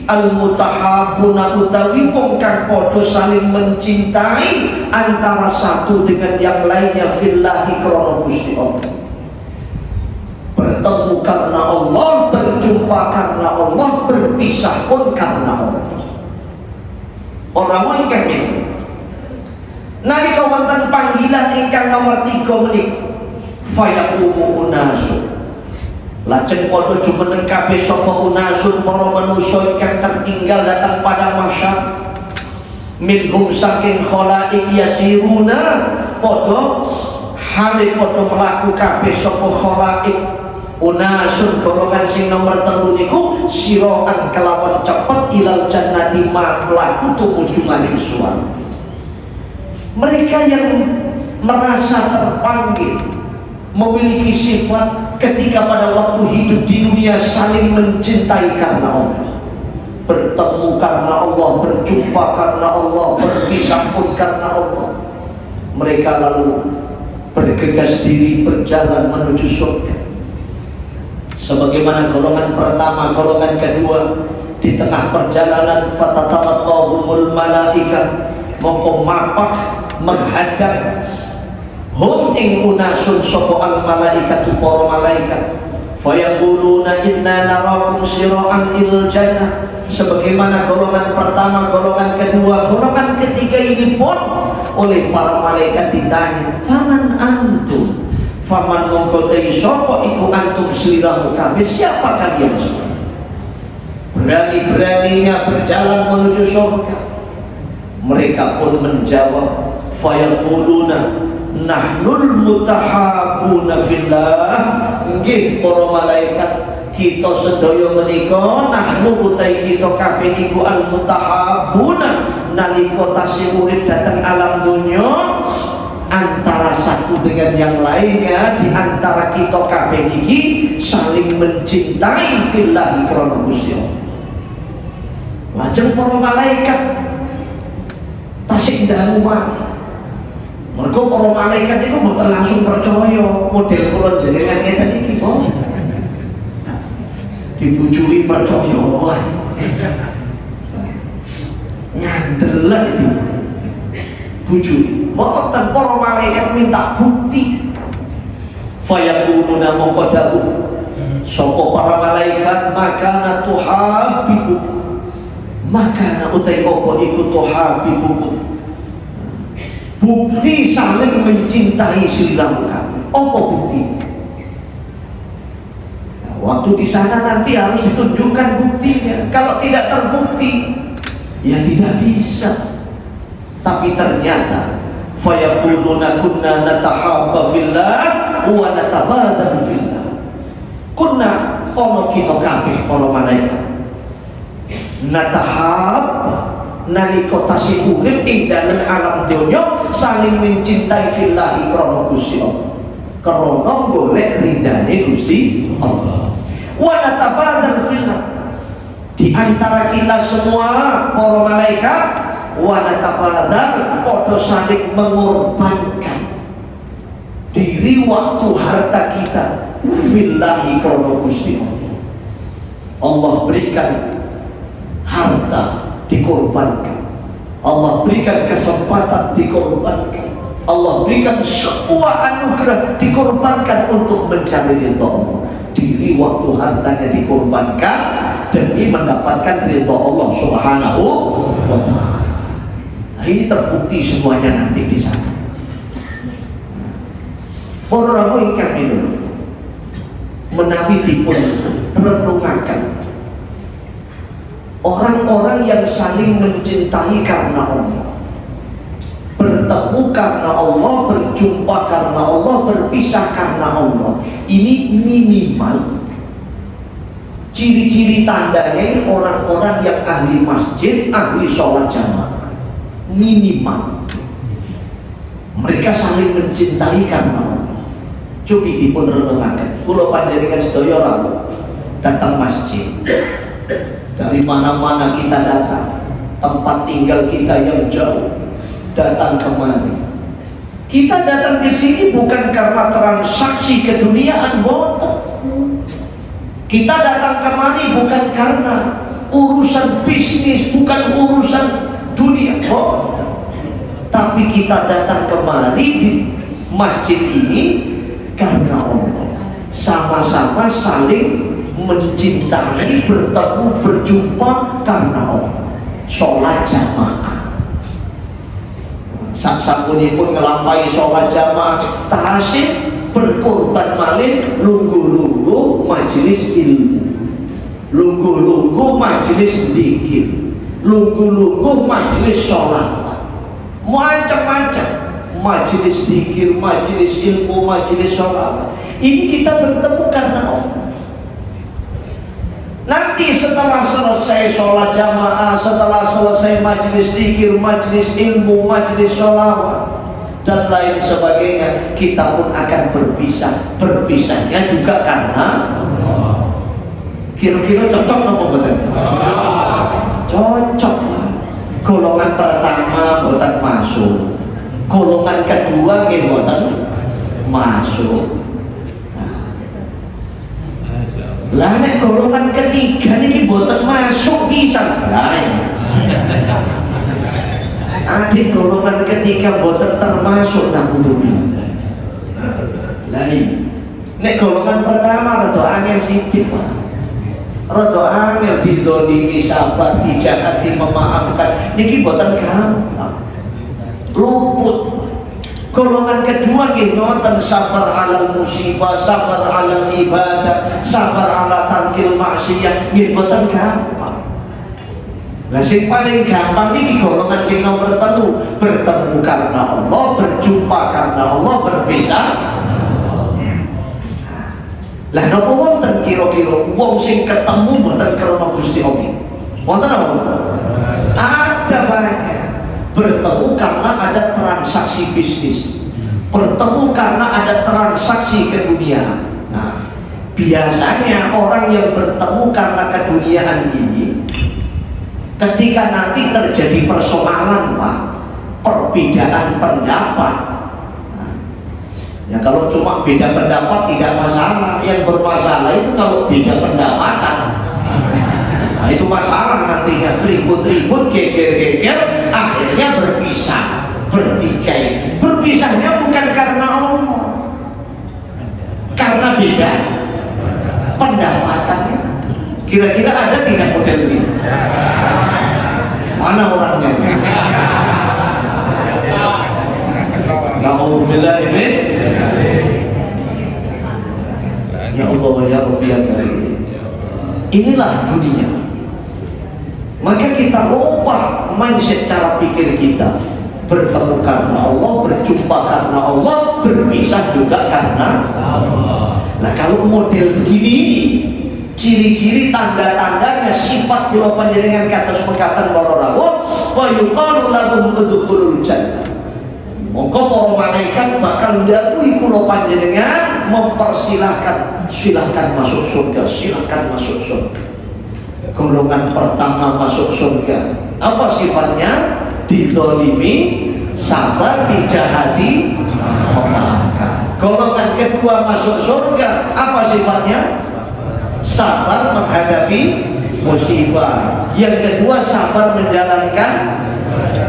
al-mutahabbuna utawi wong kang padha saling mencintai antara satu dengan yang lainnya fillahi krana Gusti Allah. Bertemu karena Allah, berjumpa karena Allah, berpisah pun karena Allah. Orang ingkang niku nalika wonten panggilan ingkang nomor 3 menika fayaqumu unasun, lajeng padha jumeneng kabeh sapa unasun para manusa ingkang tertinggal datang pada masyar minhum saking khalaik yasiruna, padha hale padha mlaku kabeh sapa khalaik unasun golongan sing nomor 3 niku siroan kelawan cepet ilal jannati mlaku tumuju maring swarga. Mereka yang merasa terpanggil memiliki sifat ketika pada waktu hidup di dunia saling mencintai karena Allah, bertemu karena Allah, berjumpa karena Allah, berpisah pun karena Allah. Mereka lalu bergegas diri berjalan menuju surga. Sebagaimana golongan pertama, golongan kedua, di tengah perjalanan fatatalaqahumul malaika, mongko mapak menghadap hum ing unasun sapa al malaikatu para malaikat fayaquluna inna narakum sira'an ilal jannah. Sebagaimana golongan pertama, golongan kedua, golongan ketiga ini pun oleh para malaikat ditanya, faman antum, faman mongkotai sapa iku antum sliramu kabeh, siapa kalian semua? Berani-beraninya berjalan menuju surga. Mereka pun menjawab, fayaquluna nahnul mutahabuna fillah. Nggih para malaikat, kita sedaya menika nahnu utai kita kabeh iku al mutahabuna, nalika tasih urip dhateng alam dunya antara satu dengan yang lainnya, di antara kita kabeh iki saling mencintai fillah krana Gusti Allah. Lajeng para malaikat tasik dangu mati. Mergo para malaikat niku mboten langsung percaya model kula jenengan ngeten iki kok. Dibujui percaya wae. Nyandel iki. Bujui. Mboten para malaikat minta bukti. Fayaquluna maqadahu. Sapa para malaikat makana tuhabbiku. Makana utai apa iku tuhabbiku. Bukti saling mencintai sliramu kabeh. Apa bukti? Nah, waktu di sana nanti harus ditunjukkan buktinya. Kalau tidak terbukti, ya tidak bisa. Tapi ternyata fayaquluna kunna natahabba fillah wa natabadal fillah. Kunna ono kita kabeh para malaikat. Natahabba nalika tasih urip ing dalem alam donya saling mencintai fillahi krana Gusti Allah, krana golek ridane Gusti Allah. Wa natabadal fillah, di antara kita semua para malaikat wa natabadal padha saling mengorbankan diri waktu harta kita fillahi krana Gusti Allah. Allah berikan harta dikorbankan, Allah berikan kesempatan dikorbankan, Allah berikan sebuah anugerah dikorbankan untuk mencari ridha Allah. Diri waktu hartanya dikorbankan demi mendapatkan ridha Allah Subhanahu wa ta'ala. Nah, ini terbukti semuanya nanti di sana. Para ingkang minul menawi dipun renungaken orang-orang yang saling mencintai karena Allah, bertemu karena Allah, berjumpa karena Allah, berpisah karena Allah. Ini minimal ciri-ciri tandanya orang-orang yang ahli masjid, ahli sholat jamaah. Minimal mereka saling mencintai karena Allah. Coba dipun renungaken. Kula panjenengan sedaya rawuh datang masjid. Dari mana-mana kita datang, tempat tinggal kita yang jauh, datang kemari. Kita datang ke sini bukan karena transaksi keduniaan, boten. Kita datang kemari bukan karena urusan bisnis, bukan urusan dunia, tapi kita datang kemari di masjid ini karena Allah. Sama-sama saling mencintai, bertemu, berjumpa karena Allah. Sholat jamaah. Sampun-sampun ngelampai sholat jamaah tasik berkorban malih lungguh-lungguh majelis ilmu, lungguh-lungguh majelis zikir, lungguh-lungguh majelis sholat, macam-macam majelis zikir, majelis ilmu, majelis sholat. Ini kita bertemu karena Allah. Nanti setelah selesai sholat jamaah, setelah selesai majelis zikir, majelis ilmu, majelis sholawat dan lain sebagainya, kita pun akan berpisah. Berpisahnya juga karena kira-kira cocok apa betul? Cocok. Golongan pertama boten masuk, golongan kedua nggih boten masuk. Lah nek golongan ketiga niki boten masuk pisan lain. Adik golongan ketiga boten termasuk naudzubillah. Lain. Nek golongan pertama rada angel sithik, Pak. Rada angel didolimi, sabar, dijahati, memaafkan. Niki boten gampang. Luput. Golongan kedua nggih ngoten, sabar alal musibah, sabar alal ibadah, sabar ala tarkil maksiyah, nggih boten gampang. Lah sing paling gampang niki golongan sing nomor 3, bertemu karena Allah, berjumpa karena Allah, berpisah. Lah napa wonten kira-kira wong sing ketemu mboten krana Gusti Allah? Wonten apa? Ada banyak. Bertemu karena ada transaksi bisnis, bertemu karena ada transaksi keduniaan. Nah, biasanya orang yang bertemu karena keduniaan ini, ketika nanti terjadi persoalan, Pak, perbedaan pendapat, nah, ya kalau cuma beda pendapat tidak masalah. Yang bermasalah itu kalau beda pendapatan. Nah, itu masalah nantinya, ribut-ribut, geger-geger, akhirnya berpisah, bertikai. Berpisahnya bukan karena Allah, karena beda pendapatannya. Kira-kira ada tidak model ini? Mana orangnya? Alhamdulillah ini. Ya Allah ya Rabbi ya Karim. Inilah dunia. Maka kita ubah mindset cara pikir kita. Bertemu karena Allah, berjumpa karena Allah, berpisah juga karena Allah. Nah kalau model begini, ciri-ciri tanda-tandanya sifat kula panjenengan kados mekaten para rawuh, fa yuqalu lahum udkhulul jannah. Monggo para malaikat bakal ndhawuhi kula panjenengan, mempersilahkan, silahkan masuk surga, silahkan masuk surga. Golongan pertama masuk surga, apa sifatnya? Didolimi, sabar, dijahati, memaafkan. Golongan kedua masuk surga, apa sifatnya? Sabar menghadapi musibah. Yang kedua sabar menjalankan,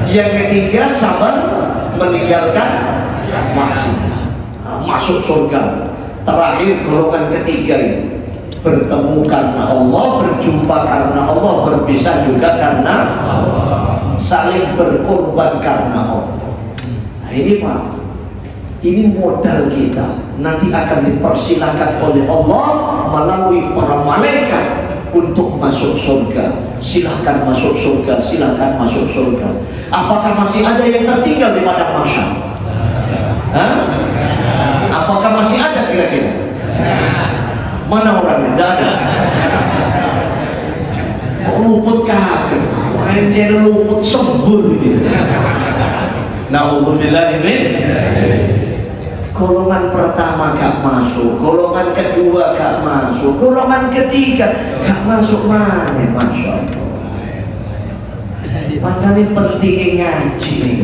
yang ketiga sabar meninggalkan maksiat. Masuk surga. Terakhir golongan ketiga ini, bertemu karena Allah, berjumpa karena Allah, berpisah juga karena Allah, saling berkorban karena Allah. Nah ini Pak, ini modal kita nanti akan dipersilahkan oleh Allah melalui para malaikat untuk masuk surga. Silahkan masuk surga, silahkan masuk surga. Apakah masih ada yang tertinggal di padang mahsyar? Apakah masih ada kira-kira? Mana orangnya? Tidak ada. Oh, luput kaget, anjir luput sembur gitu. Na'udzubillah min. Golongan pertama gak masuk, golongan kedua gak masuk, golongan ketiga gak masuk mana, Masya Allah. Makanya pentingnya ngaji nih.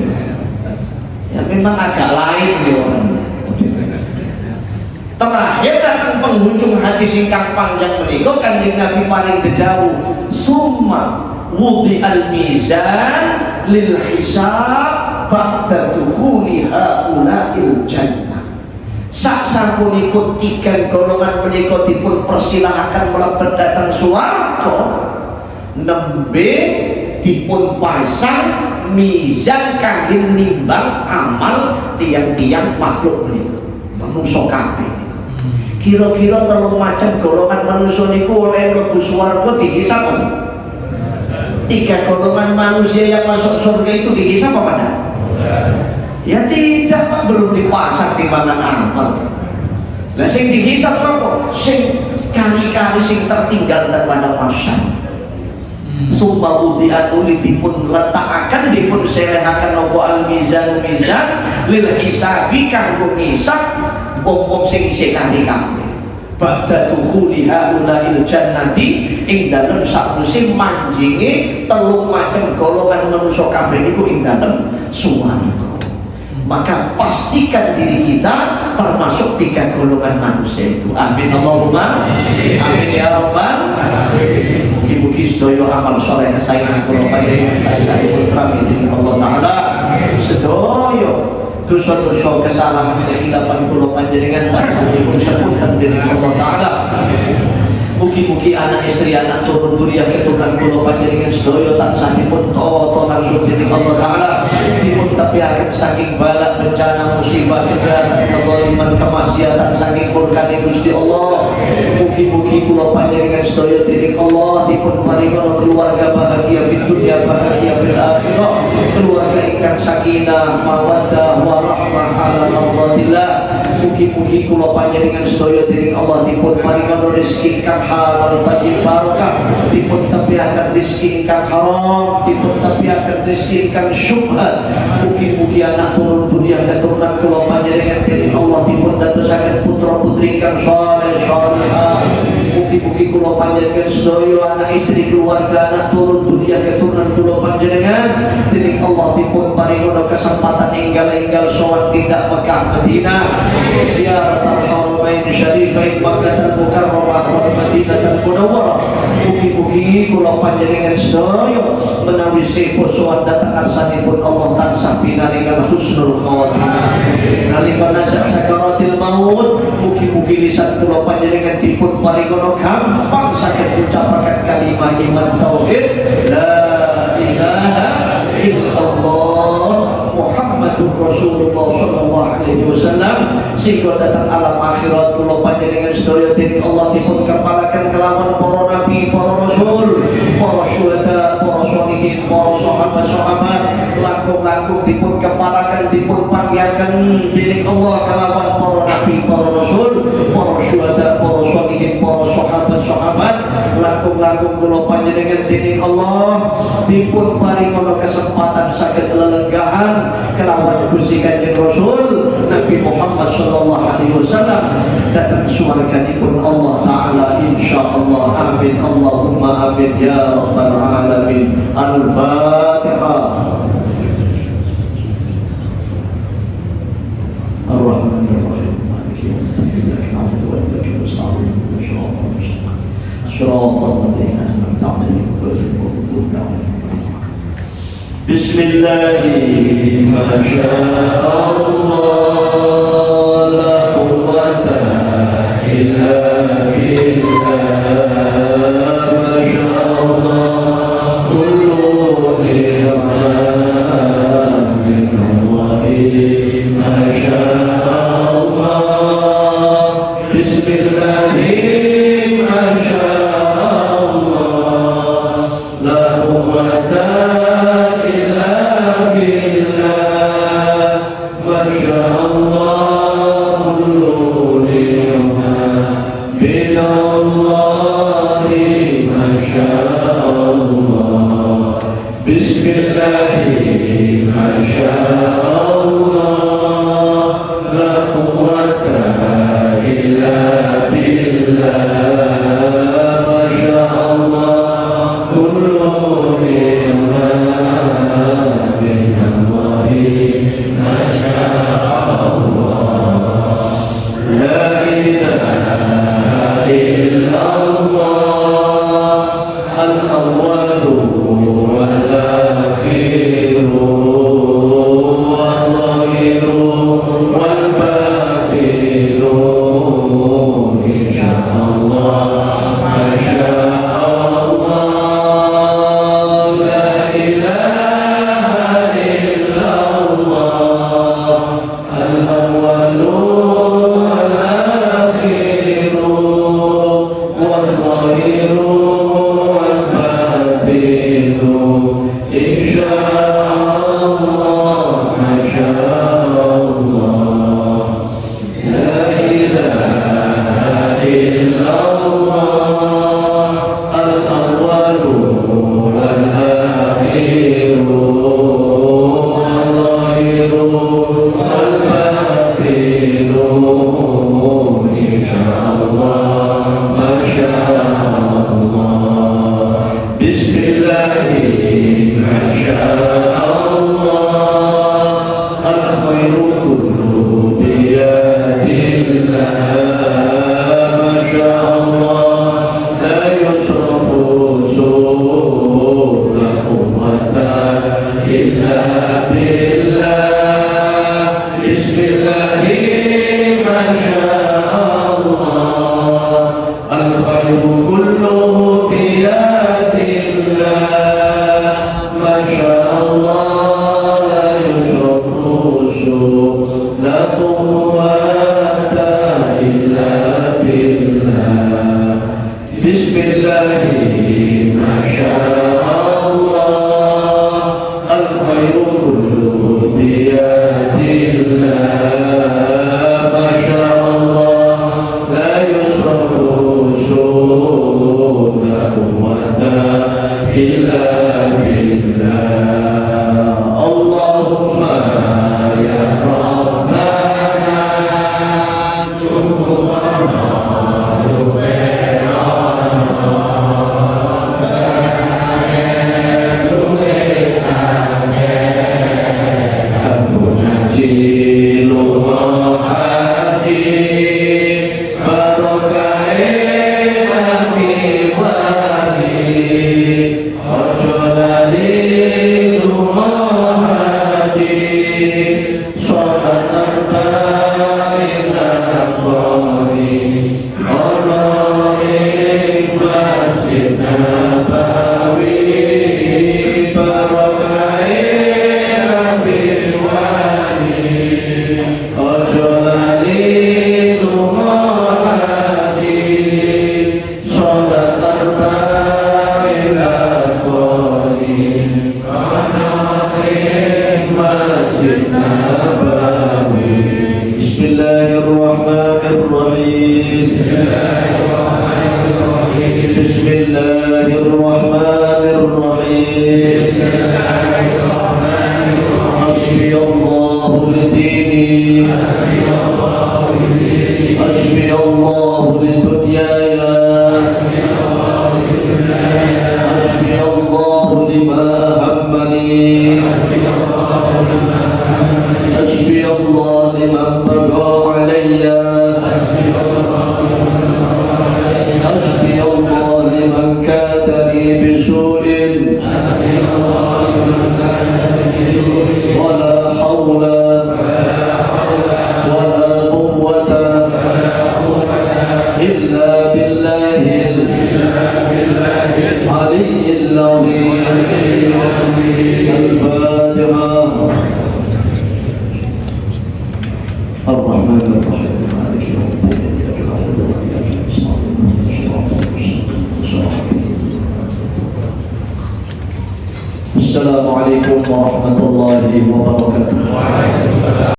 Ya memang agak lain nih orang. Terakhir datang penghujung hadis ingkang panjang menika Kanjeng Nabi paring dedawuh summa wudi al mizan lil hisab ba'da dukhuli haula'il jannah. Saksampunipun tiga golongan menika dipun persilahaken mlebet dhateng swarga, nembe dipun pasang mizan kangge nimbang amal tiang-tiang makhluk menika manungsa kabeh. Kira-kira telung macam golongan manusia niku oleh mlebu swarga dihisab apa? Tiga golongan manusia yang masuk surga itu dihisab apa enggak? Ya tidak Pak, belum dipasang timbangan amal. Lah sing dihisab sapa? Sing kali-kali sing tertinggal pada masa. Summa wudi'atu dipun letakaken dipun selehaken apa al-mizan mizan lil hisabi kanggo ngisab wong-wong sing isih kali kabeh. Ba'da dukhuli haula'il jannati ing dalem sakwise manjinge telung macem golongan manusa kabeh niku ing dalem swarga. Maka pastikan diri kita termasuk tiga golongan manusia itu. Amin Allahumma amin ya rabbal alamin. Mugi-mugi sedaya amal saleh kesayangan kula panjenengan tansah putra dening Allah taala. Sedaya dosa-dosa kesalahan kehilapan kula panjenengan tansah dipun sepurkan dening Allah taala. Mugi-mugi anak istri anak turun duriya keturunan kula panjenengan sedaya tansah dipun toto langsung dening Allah taala, dipun tepiaken saking bala bencana musibah kejahatan kezaliman kemaksiatan saking murkane Gusti Allah. Mugi-mugi kula panjenengan sedaya dening Allah dipun paringono keluarga bahagia fid dunya bahagia fil akhirah, keluarga ingkang sakinah mawaddah warahmah ala mardatillah. Mugi-mugi kula panjenengan sedaya dening Allah dipun paringono rezeki ingkang halal tayyib barokah, dipun tepiaken rezeki ingkang haram, dipun tepiaken rezeki ingkang syubhat. Mugi-mugi anak turun duriya keturunan kula panjenengan dening Allah dipun dadosaken putra-putri ingkang saleh salihah. Mugi-mugi kula panjenengan sedaya anak istri keluarga anak turun duriya keturunan kula panjenengan dening Allah dipun paringono kesempatan enggal-enggal sowan tindak Mekah Madinah, ziaratul haramain syarifain Makkah al-Mukarramah wal Madinah al-Munawwarah. Mugi-mugi kula panjenengan sedaya menawi sepuh sowan datang arsanipun Allah tansah pinaringan husnul khawatimah. Nalika nazak sakaratil maut, mugi-mugi lisan kula panjenengan dipun paringono gampang saged ngucapaken kalimat iman tauhid la ilaha illallah Muhammadur Rasulullah sallallahu alaihi wasallam, sehingga datang alam akhirat kula panjenengan sedaya dening Allah dipun kepalaken kelawan para nabi, para rasul, para syuhada, para sholihin, para sahabat-sahabat, langkung-langkung dipun kepalaken dipun panggihaken dening Allah kelawan para nabi, para rasul, para syuhada, para sholihin, para sahabat-sahabat, langkung-langkung kula panjenengan dening Allah dipun paringono kesempatan saged lelenggahan kelawan Gusti Kanjeng Rasul Nabi Muhammad sallallahu alaihi wasallam datang swarganipun Allah taala insyaallah. Amin Allahumma amin ya rabbal alamin. Al-Fatihah. Ar-Rahmanir-Rahim. Maliki yaumiddin. Na'budu wa nasta'iinu shiratal ladzina an'amta 'alaihim ghairil maghdubi 'alaihim. Bismillah, masya Allah, la quwwata illa billah, masya Allah, kullu ni'man min Allahi, masya Allah. Bismillah, masya Allah, la quwwata Masya Allah. insyaallah, masyaallah. Bismillahirrahmanirrahim, masyaallah. Al-khairu kulluhu biyadillah, masyaallah. La yusrafu la quwwata illa billah. Bismillahirrahmanirrahim, masyaallah. Al-khairu kulluhu biyadillah, masyaallah. La yusrafu la quwwata illa billah. Bismillahirrahmanirrahim, masyaallah. Al-khairu kulluhu biyadillah, masyaallah. La yusrafu la quwwata illa billah. Allahumma ya Rabbana tuqbal Assalamualaikum warahmatullahi wabarakatuh.